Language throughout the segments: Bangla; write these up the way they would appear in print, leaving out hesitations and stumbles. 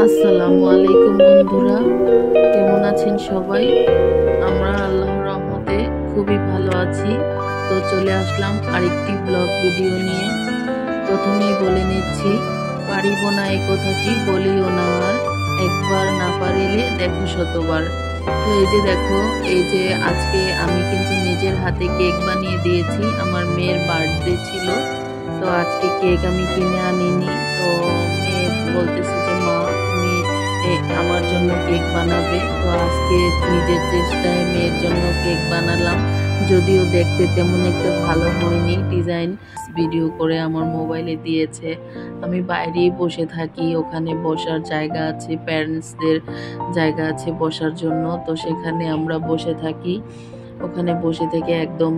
আসসালামু আলাইকুম বন্ধুরা, কেমন আছেন সবাই? আমরা আল্লাহর রহমতে খুবই ভালো আছি। তো চলে আসলাম আরেকটি ব্লগ ভিডিও নিয়ে। প্রথমেই বলে নিচ্ছি, পারিব না এই কথাটি বলিও না আর, একবার না পারিলে দেখো শতবার। তো এই যে দেখো, এই যে আজকে আমি কিন্তু নিজের হাতে কেক বানিয়ে দিয়েছি। আমার মেয়ের বার্থডে ছিল, তো আজকে কেক আমি কিনে আনিনি। তো মেয়ে বলতেছে যে মা তুমি আমার জন্য কেক বানাবে। তো আজকে নিজের চেষ্টায় মেয়ের জন্য কেক বানালাম, যদিও দেখতে তেমন একটা ভালো হয়নি। ডিজাইন ভিডিও করে আমার মোবাইলে দিয়েছে। আমি বাইরেই বসে থাকি, ওখানে বসার জায়গা আছে, প্যারেন্টসদের জায়গা আছে বসার জন্য। তো সেখানে আমরা বসে থাকি, ওখানে বসে থেকে একদম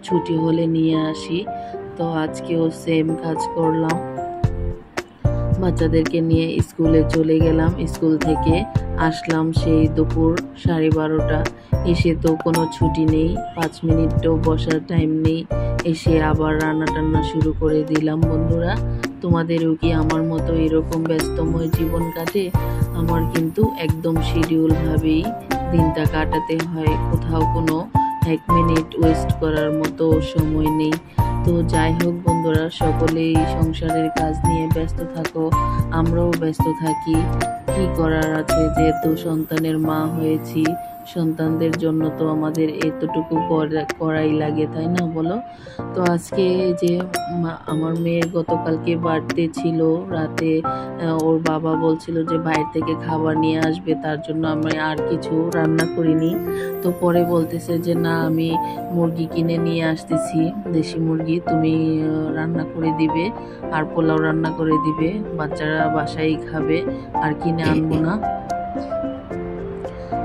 ছুটি হলে নিয়ে আসি। তো আজকেও সেম কাজ করলাম, বাচ্চাদেরকে নিয়ে স্কুলে চলে গেলাম। স্কুল থেকে আসলাম সেই দুপুর 12:30। এসে তো কোনো ছুটি নেই, 5 মিনিটও বসার টাইম নেই। এসে আবার রান্না টান্না শুরু করে দিলাম। বন্ধুরা, তোমাদেরও কি আমার মতো এরকম ব্যস্তময় জীবন কাটে? আমার কিন্তু একদম শিডিউলভাবেই দিনটা কাটাতে হয়, কোথাও কোনো 1 মিনিট ওয়েস্ট করার মতো সময় নেই। তো যাই হোক বন্ধুরা, সকলেই সংসারের কাজ নিয়ে ব্যস্ত থাকো, আমরাও ব্যস্ত থাকি। কি করার আছে, যেহেতু সন্তানের মা হয়েছি, সন্তানদের জন্য তো আমাদের এতটুকু করাই লাগে, তাই না বলো? তো আজকে যে আমার মেয়ের গতকালকে বার্থডে ছিল, রাতে ওর বাবা বলছিল যে বাইরে থেকে খাবার নিয়ে আসবে, তার জন্য আমি আর কিছু রান্না করিনি। তো পরে বলতেছে যে না, আমি মুরগি কিনে নিয়ে আসতেছি, দেশি মুরগি, তুমি রান্না করে দিবে আর পোলাও রান্না করে দিবে, বাচ্চারা বাসায় খাবে, আর কিনে আনবো না।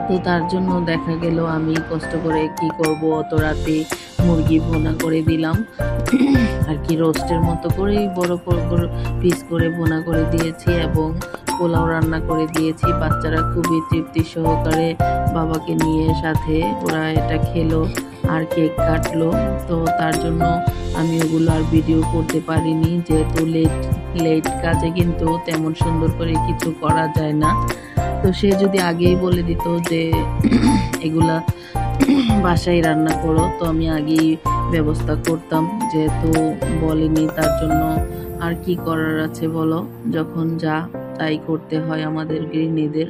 তো তার জন্য দেখা গেল আমি কষ্ট করে কি করব, অত রাতে মুরগি ভুনা করে দিলাম আর কি, রোস্টের মতো করেই বড় বড় পিস করে ভুনা করে দিয়েছি এবং পোলাও রান্না করে দিয়েছি। বাচ্চারা খুবই তৃপ্তি সহকারে বাবাকে নিয়ে সাথে ওরা এটা খেলো আর কেক কাটলো। তো তার জন্য আমি ওগুলো আর ভিডিও করতে পারিনি, যেহেতু লেট কাজে কিন্তু তেমন সুন্দর করে কিছু করা যায় না। তো সে যদি আগেই বলে দিত যে এগুলা বাসায় রান্না করো, তো আমি আগেই ব্যবস্থা করতাম। যেহেতু বলেনি, তার জন্য আর কি করার আছে বলো, যখন যা তাই করতে হয় আমাদের গৃহিণীদের।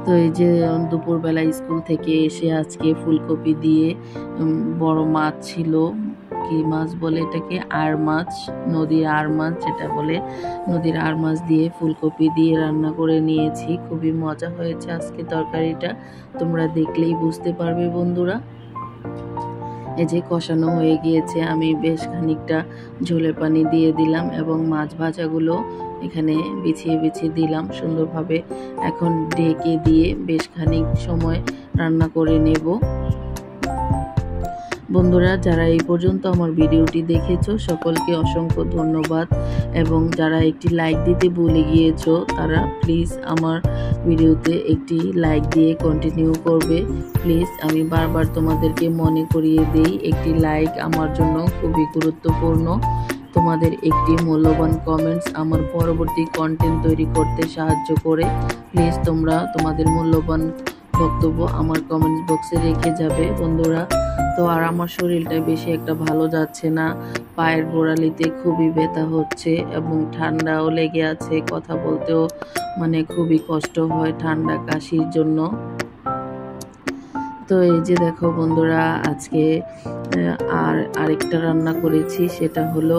তো এই যে দুপুরবেলা স্কুল থেকে এসে আজকে ফুলকপি দিয়ে বড় মাছ ছিল, কি মাছ বলে এটাকে, আর মাছ, নদীর আর মাছ যেটা বলে, নদীর আর মাছ দিয়ে ফুলকপি দিয়ে রান্না করে নিয়েছি। খুবই মজা হয়েছে আজকে তরকারিটা, তোমরা দেখলেই বুঝতে পারবে বন্ধুরা। এই যে কষানো হয়ে গিয়েছে, আমি বেশ খানিকটা ঝোলের পানি দিয়ে দিলাম এবং মাছ ভাজাগুলো এখানে বিছিয়ে বিছিয়ে দিলাম সুন্দরভাবে। এখন ঢেকে দিয়ে বেশ খানিক সময় রান্না করে নেব। বন্ধুরা, যারা এই পর্যন্ত আমার ভিডিওটি দেখেছো সকলকে অসংখ্য ধন্যবাদ, এবং যারা একটি লাইক দিতে ভুলে গিয়েছো তারা প্লিজ আমার ভিডিওতে একটি লাইক দিয়ে কন্টিনিউ করবে। প্লিজ, আমি বারবার তোমাদেরকে মনে করিয়ে দেই, একটি লাইক আমার জন্য খুবই গুরুত্বপূর্ণ। তোমাদের একটি মূল্যবান কমেন্টস আমার পরবর্তী কন্টেন্ট তৈরি করতে সাহায্য করে। প্লিজ তোমরা তোমাদের মূল্যবান বক্তব্য আমার কমেন্ট বক্সে রেখে যাবে বন্ধুরা। তো আর আমার শরীরটা বেশি একটা ভালো যাচ্ছে না, পায়ের গোড়ালিতে খুবই ব্যথা হচ্ছে এবং ঠান্ডাও লেগে আছে, কথা বলতেও মানে খুবই কষ্ট হয় ঠান্ডা কাশির জন্য। তো এই যে দেখো বন্ধুরা, আজকে আরেকটা রান্না করেছি, সেটা হলো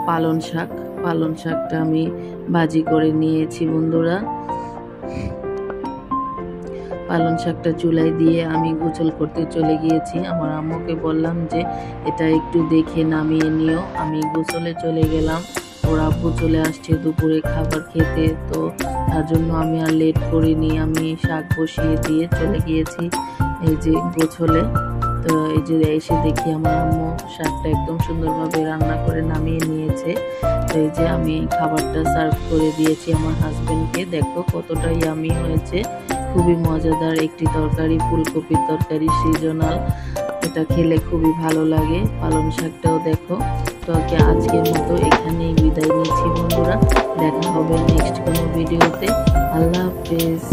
পালং শাক। পালং শাকটা আমি ভাজি করে নিয়েছি বন্ধুরা। পালং শাকটা চুলায় দিয়ে আমি গোসল করতে চলে গিয়েছি। আমার আম্মুকে বললাম যে এটা একটু দেখে নামিয়ে নিও, আমি গোসলে চলে গেলাম। ওর আব্বু চলে আসছে দুপুরে খাবার খেতে, তো তার জন্য আমি আর লেট করিনি, আমি শাক বসিয়ে দিয়ে চলে গিয়েছি এই যে গোসলে। তো এই যে এসে দেখি আমার আম্মু শাকটা একদম সুন্দরভাবে রান্না করে নামিয়ে নিয়েছে। তো এই যে আমি খাবারটা সার্ভ করে দিয়েছি আমার হাজবেন্ডকে, দেখো কতটা ইয়ামি হয়েছে, খুবই মজাদার একটি তরকারি, ফুলকপির তরকারি, সিজনাল, এটা খেলে খুবই ভালো লাগে। পালং শাকটাও দেখো। তো আজকের মতো এখানেই বিদায় নিচ্ছি বন্ধুরা, দেখা হবে নেক্সট কোনো ভিডিওতে। আল্লাহ হাফেজ।